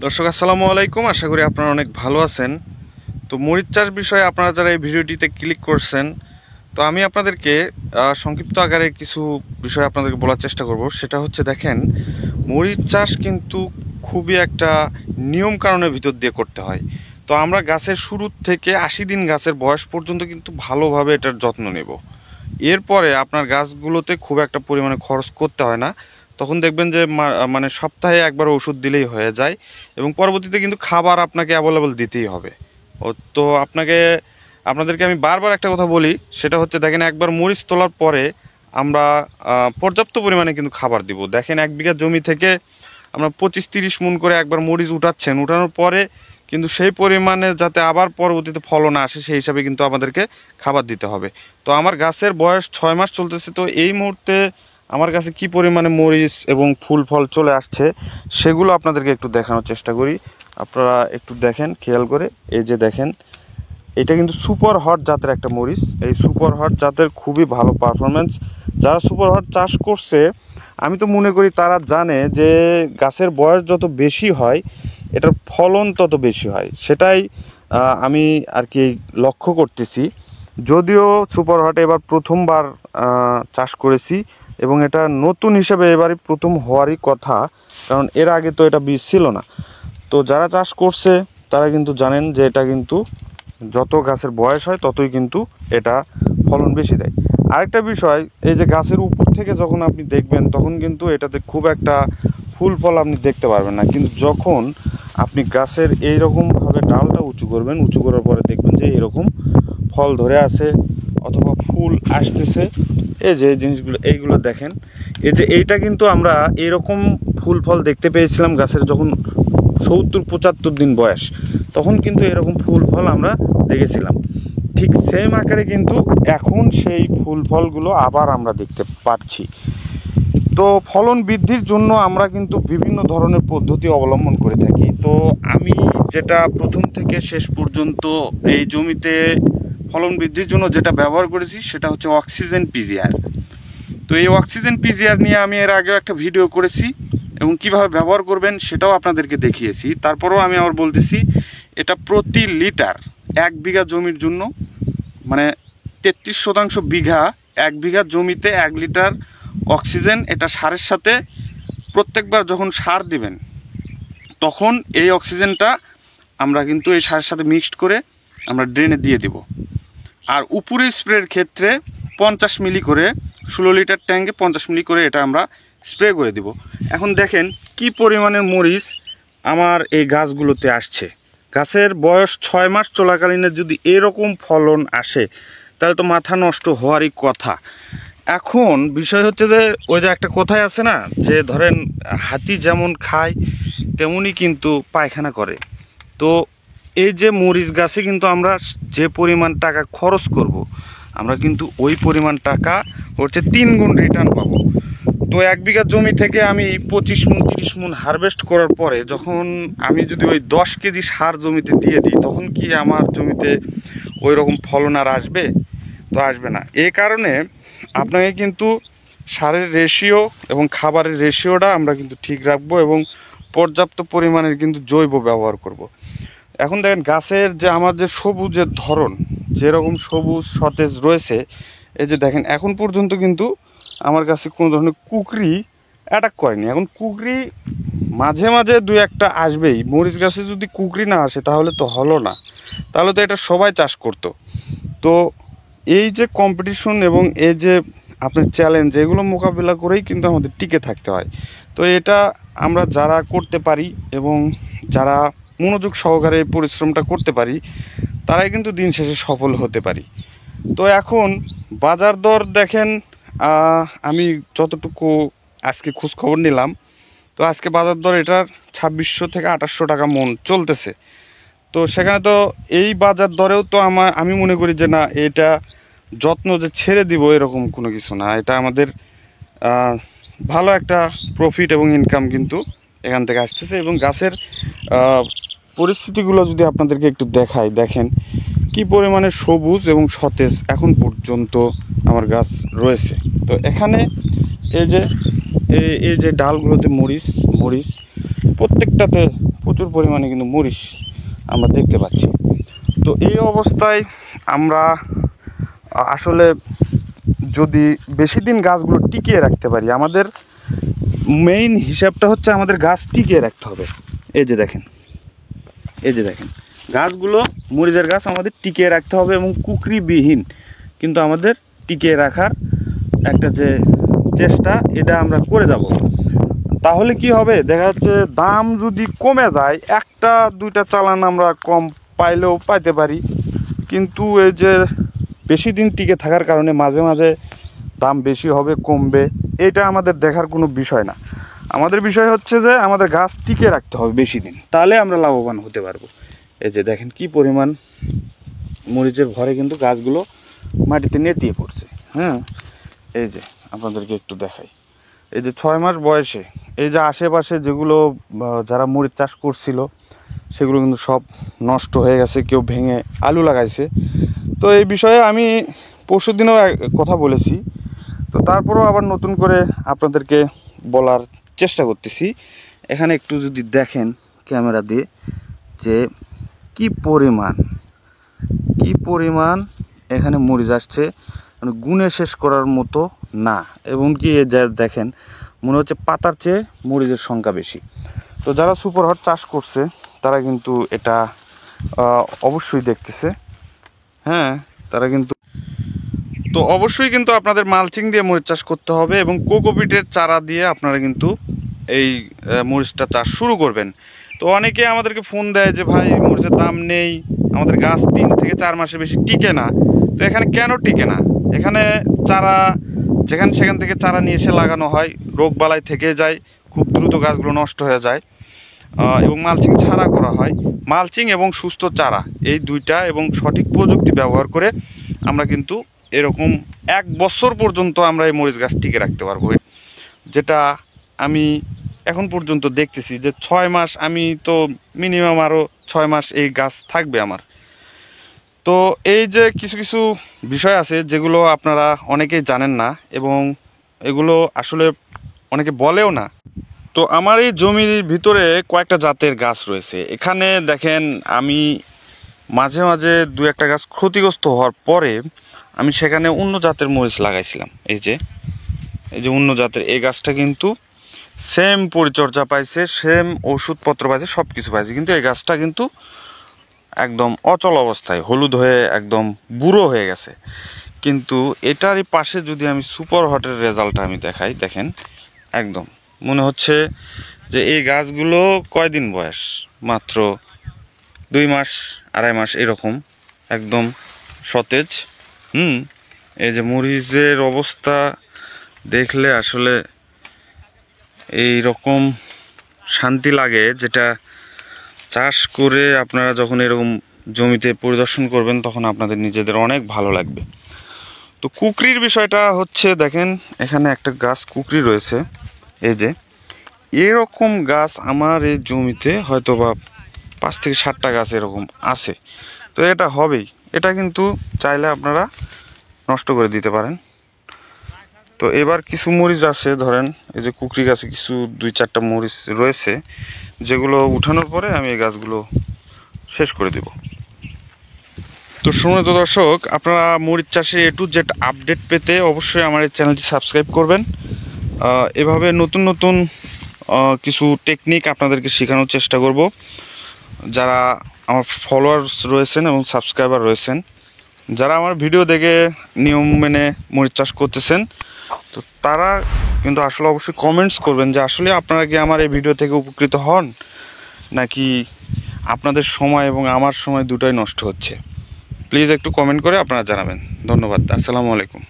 দর্শক আসসালামু আলাইকুম, আশা করি আপনারা অনেক ভালো আছেন। তো মরিচ চাষ বিষয়ে আপনারা যারা এই ভিডিওটিতে ক্লিক করছেন, তো আমি আপনাদেরকে সংক্ষিপ্ত আকারে কিছু বিষয় আপনাদেরকে বলার চেষ্টা করব। সেটা হচ্ছে, দেখেন, মরিচ চাষ কিন্তু খুবই একটা নিয়ম কানুনের ভিতর দিয়ে করতে হয়। তো আমরা গাছের শুরু থেকে 80 দিন গাছের বয়স পর্যন্ত কিন্তু ভালোভাবে এটার যত্ন নেব। এরপরে আপনার গাছগুলোতে খুব একটা পরিমাণে খরচ করতে হয় না। তখন দেখবেন যে মানে সপ্তাহে একবার ওষুধ দিলেই হয়ে যায়, এবং পরবর্তীতে কিন্তু খাবার আপনাকে অ্যাভেলেবল দিতেই হবে। তো আপনাদেরকে আমি বারবার একটা কথা বলি, সেটা হচ্ছে, দেখেন, একবার মরিচ তোলার পরে আমরা পর্যাপ্ত পরিমাণে কিন্তু খাবার দিব। দেখেন, 1 বিঘা জমি থেকে আমরা 25-30 মণ করে একবার মরিচ উঠানোর পরে কিন্তু সেই পরিমাণে যাতে আবার পরবর্তীতে ফলন আসে, সেই হিসাবে কিন্তু আমাদেরকে খাবার দিতে হবে। তো আমার গাছের বয়স 6 মাস চলতেছে। তো এই মুহূর্তে আমার কাছে কি পরিমাণে মরিচ এবং ফুল ফল চলে আসছে সেগুলো আপনাদেরকে একটু দেখানোর চেষ্টা করি। আপনারা একটু দেখেন খেয়াল করে। এই যে দেখেন, এটা কিন্তু সুপার হট জাতের একটা মরিচ। এই সুপার হট জাতের খুবই ভালো পারফরমেন্স। যারা সুপার হট চাষ করছে, আমি তো মনে করি তারা জানে যে গাছের বয়স যত বেশি হয় এটার ফলন তত বেশি হয়। সেটাই আমি আর কি লক্ষ্য করতেছি। যদিও সুপার হট এবার প্রথমবার চাষ করেছি, এবং এটা নতুন হিসেবে এবারই প্রথম হওয়ারই কথা, কারণ এর আগে তো এটা বীজ ছিল না। তো যারা চাষ করছে তারা কিন্তু জানেন যে এটা কিন্তু যত গাছের বয়স হয় ততই কিন্তু এটা ফলন বেশি দেয়। আরেকটা বিষয়, এই যে গাছের উপর থেকে যখন আপনি দেখবেন তখন কিন্তু এটাতে খুব একটা ফুল ফল আপনি দেখতে পারবেন না, কিন্তু যখন আপনি গাছের এইরকমভাবে ডালটা উঁচু করবেন, উঁচু করার পরে দেখবেন যে এরকম ফল ধরে আছে অথবা ফুল আসতেছে। এই যে জিনিসগুলো, এইগুলো দেখেন, এই যে এইটা কিন্তু আমরা এরকম ফুল ফল দেখতে পেয়েছিলাম গাছের যখন 70-75 দিন বয়স, তখন কিন্তু এরকম ফুল ফল আমরা দেখেছিলাম। ঠিক সেম আকারে কিন্তু এখন সেই ফুল ফলগুলো আবার আমরা দেখতে পাচ্ছি। তো ফলন বৃদ্ধির জন্য আমরা কিন্তু বিভিন্ন ধরনের পদ্ধতি অবলম্বন করে থাকি। তো আমি যেটা প্রথম থেকে শেষ পর্যন্ত এই জমিতে ফলন বৃদ্ধির জন্য যেটা ব্যবহার করেছি সেটা হচ্ছে অক্সিজেন পিজিআর। তো এই অক্সিজেন পিজিআর নিয়ে আমি এর আগেও একটা ভিডিও করেছি, এবং কিভাবে ব্যবহার করবেন সেটাও আপনাদেরকে দেখিয়েছি। তারপরেও আমি আবার বলতেছি, এটা প্রতি লিটার 1 বিঘা জমির জন্য, মানে 33% বিঘা, 1 বিঘা জমিতে 1 লিটার অক্সিজেন, এটা সারের সাথে প্রত্যেকবার যখন সার দিবেন তখন এই অক্সিজেনটা আমরা কিন্তু এই সারের সাথে মিক্সড করে আমরা ড্রেনে দিয়ে দিব। আর উপরে স্প্রের ক্ষেত্রে 50 মিলি করে, 16 লিটার ট্যাঙ্কে 50 মিলি করে এটা আমরা স্প্রে করে দিব। এখন দেখেন কি পরিমাণের মরিচ আমার এই গাছগুলোতে আসছে। গাছের বয়স 6 মাস চলাকালীন যদি এরকম ফলন আসে তাহলে তো মাথা নষ্ট হওয়ারই কথা। এখন বিষয় হচ্ছে যে, ওই যে একটা কথাই আছে না, যে ধরেন হাতি যেমন খায় তেমনই কিন্তু পায়খানা করে। তো এই যে মরিচ গাছে কিন্তু আমরা যে পরিমাণ টাকা খরচ করব, আমরা কিন্তু ওই পরিমাণ টাকা হচ্ছে 3 গুণ রিটার্ন পাবো। তো 1 বিঘা জমি থেকে আমি 25 মণ 30 মণ হারভেস্ট করার পরে যখন আমি যদি ওই 10 কেজি সার জমিতে দিয়ে দিই, তখন কি আমার জমিতে ওই রকম ফলন আর আসবে? তো আসবে না। এই কারণে আপনাকে কিন্তু সারের রেশিও এবং খাবারের রেশিওটা আমরা কিন্তু ঠিক রাখবো, এবং পর্যাপ্ত পরিমাণের কিন্তু জৈব ব্যবহার করব। এখন দেখেন গাছের যে আমার যে সবুজের ধরন, যেরকম সবুজ সতেজ রয়েছে, এই যে দেখেন এখন পর্যন্ত কিন্তু আমার কাছে কোনো ধরনের কুকরি অ্যাটাক করেনি। এখন কুকরি মাঝে মাঝে 2-1টা আসবেই। মরিচ গাছে যদি কুকরি না আসে তাহলে তো হলো না, তাহলে তো এটা সবাই চাষ করতো। তো এই যে কম্পিটিশন এবং এই যে আপনার চ্যালেঞ্জ, এগুলো মোকাবিলা করেই কিন্তু আমাদের টিকে থাকতে হয়। তো এটা আমরা যারা করতে পারি এবং যারা মনোযোগ সহকারে এই পরিশ্রমটা করতে পারি, তারাই কিন্তু দিন শেষে সফল হতে পারি। তো এখন বাজার দর দেখেন, আমি যতটুকু আজকে খোঁজ খবর নিলাম, তো আজকে বাজার দর এটার 2600 থেকে 2800 টাকা মণ চলতেছে। তো সেখানে তো এই বাজার দরেও তো আমি মনে করি যে না, এটা যত্ন যে ছেড়ে দিব এরকম কোনো কিছু না। এটা আমাদের ভালো একটা প্রফিট এবং ইনকাম কিন্তু এখান থেকে আসতেছে। এবং গাছের পরিস্থিতিগুলো যদি আপনাদেরকে একটু দেখাই, দেখেন কি পরিমাণে সবুজ এবং সতেজ এখন পর্যন্ত আমার গাছ রয়েছে। তো এখানে এই যে ডালগুলোতে মরিচ, প্রত্যেকটাতে প্রচুর পরিমাণে কিন্তু মরিচ আমরা দেখতে পাচ্ছি। তো এই অবস্থায় আমরা আসলে যদি বেশি দিন গাছগুলো টিকিয়ে রাখতে পারি, আমাদের মেইন হিসাবটা হচ্ছে আমাদের গাছ টিকিয়ে রাখতে হবে। এই যে দেখেন গাছগুলো, মরিচের গাছ আমাদের টিকিয়ে রাখতে হবে এবং কুকরিবিহীন কিন্তু আমাদের টিকিয়ে রাখার একটা যে চেষ্টা, এটা আমরা করে যাব। তাহলে কি হবে, দেখা যাচ্ছে দাম যদি কমে যায়, একটা দুইটা চালান আমরা কম পাইলেও পাইতে পারি, কিন্তু এই যে বেশি দিন টিকে থাকার কারণে মাঝে মাঝে দাম বেশি হবে কমবে, এটা আমাদের দেখার কোনো বিষয় না। আমাদের বিষয় হচ্ছে যে আমাদের গাছ টিকে রাখতে হবে বেশি দিন, তাহলে আমরা লাভবান হতে পারবো। এই যে দেখেন কি পরিমাণ মরিচের ভরে কিন্তু গাছগুলো মাটিতে নেতিয়ে পড়ছে। হ্যাঁ, এই যে আপনাদেরকে একটু দেখাই, এই যে 6 মাস বয়সে এই যে আশেপাশে যেগুলো যারা মরিচ চাষ করছিল সেগুলো কিন্তু সব নষ্ট হয়ে গেছে, কেউ ভেঙে আলু লাগাইছে। তো এই বিষয়ে আমি পরশু দিনও কথা বলেছি, তো তারপরেও আবার নতুন করে আপনাদেরকে বলার চেষ্টা করতেছি। এখানে একটু যদি দেখেন ক্যামেরা দিয়ে যে কি পরিমাণ এখানে মরিচ আসছে, মানে গুণে শেষ করার মতো না। এবং কি যা দেখেন মনে হচ্ছে পাতার চেয়ে মরিচের সংখ্যা বেশি। তো যারা সুপার হট চাষ করছে তারা কিন্তু এটা অবশ্যই দেখতেছে। হ্যাঁ, তারা কিন্তু অবশ্যই কিন্তু আপনাদের মালচিং দিয়ে মরিচ চাষ করতে হবে এবং কোকোপিটের চারা দিয়ে আপনারা কিন্তু এই মরিচটা চাষ শুরু করবেন। তো অনেকে আমাদেরকে ফোন দেয় যে ভাই মরিচের দাম নেই, আমাদের গাছ 3 থেকে 4 মাসে বেশি টিকে না। তো এখানে কেন টিকে না? এখানে চারা সেখান থেকে চারা নিয়ে এসে লাগানো হয়, রোগবালাই থেকে যায়, খুব দ্রুত গাছগুলো নষ্ট হয়ে যায় এবং মালচিং ছাড়া করা হয়। মালচিং এবং সুস্থ চারা এই দুইটা এবং সঠিক প্রযুক্তি ব্যবহার করে আমরা কিন্তু এরকম 1 বছর পর্যন্ত আমরা এই মরিচ গাছ টিকে রাখতে পারবো, যেটা আমি এখন পর্যন্ত দেখতেছি যে 6 মাস, আমি তো মিনিমাম আরও 6 মাস এই গাছ থাকবে আমার। তো এই যে কিছু কিছু বিষয় আছে যেগুলো আপনারা অনেকেই জানেন না এবং এগুলো আসলে অনেকে বলেও না। তো আমার এই জমির ভিতরে কয়েকটা জাতের গাছ রয়েছে। এখানে দেখেন আমি মাঝে মাঝে 2-1টা গাছ ক্ষতিগ্রস্ত হওয়ার পরে আমি সেখানে অন্য জাতের মরিচ লাগাইছিলাম। এই যে অন্য জাতের এই গাছটা কিন্তু সেম পরিচর্যা পাইছে, সেম ওষুধপত্র পাইছে, সব কিছু পাইছে, কিন্তু এই গাছটা কিন্তু একদম অচল অবস্থায়, হলুদ হয়ে একদম বুড়ো হয়ে গেছে। কিন্তু এটারই পাশে যদি আমি সুপার হটের রেজাল্টটা আমি দেখাই, দেখেন একদম মনে হচ্ছে যে এই গাছগুলো কয়দিন বয়স, মাত্র 2 মাস 2.5 মাস এরকম, একদম সতেজ। এই যে মরিচের অবস্থা দেখলে আসলে এই রকম শান্তি লাগে, যেটা চাষ করে আপনারা যখন এরকম জমিতে পরিদর্শন করবেন তখন আপনাদের নিজেদের অনেক ভালো লাগবে। তো কুকরির বিষয়টা হচ্ছে, দেখেন এখানে একটা গাছ কুকরি রয়েছে, এই যে এরকম গাছ আমার এই জমিতে হয়তো বা 5 থেকে 7টা গাছ এরকম আছে। তো এটা হবেই, এটা কিন্তু চাইলে আপনারা নষ্ট করে দিতে পারেন। তো এবার কিছু মরিচ আছে, ধরেন এই যে কুকরি গাছে কিছু 2-4টা মরিচ রয়েছে, যেগুলো উঠানোর পরে আমি এই গাছগুলো শেষ করে দেব। তো শুনুন তো দর্শক, আপনারা মরিচ চাষে A to Z আপডেট পেতে অবশ্যই আমার এই চ্যানেলটি সাবস্ক্রাইব করবেন। এভাবে নতুন নতুন কিছু টেকনিক আপনাদেরকে শেখানোর চেষ্টা করব। যারা আমার ফলোয়ার্স রয়েছেন এবং সাবস্ক্রাইবার রয়েছেন, যারা আমার ভিডিও দেখে নিয়ম মেনে মরিচ চাষ করতেছেন, তো তারা কিন্তু আসলে অবশ্যই কমেন্টস করবেন যে আসলে আপনারা কি আমার এই ভিডিও থেকে উপকৃত হন, নাকি আপনাদের সময় এবং আমার সময় দুটোই নষ্ট হচ্ছে। প্লিজ একটু কমেন্ট করে আপনারা জানাবেন। ধন্যবাদ। আসসালামু আলাইকুম।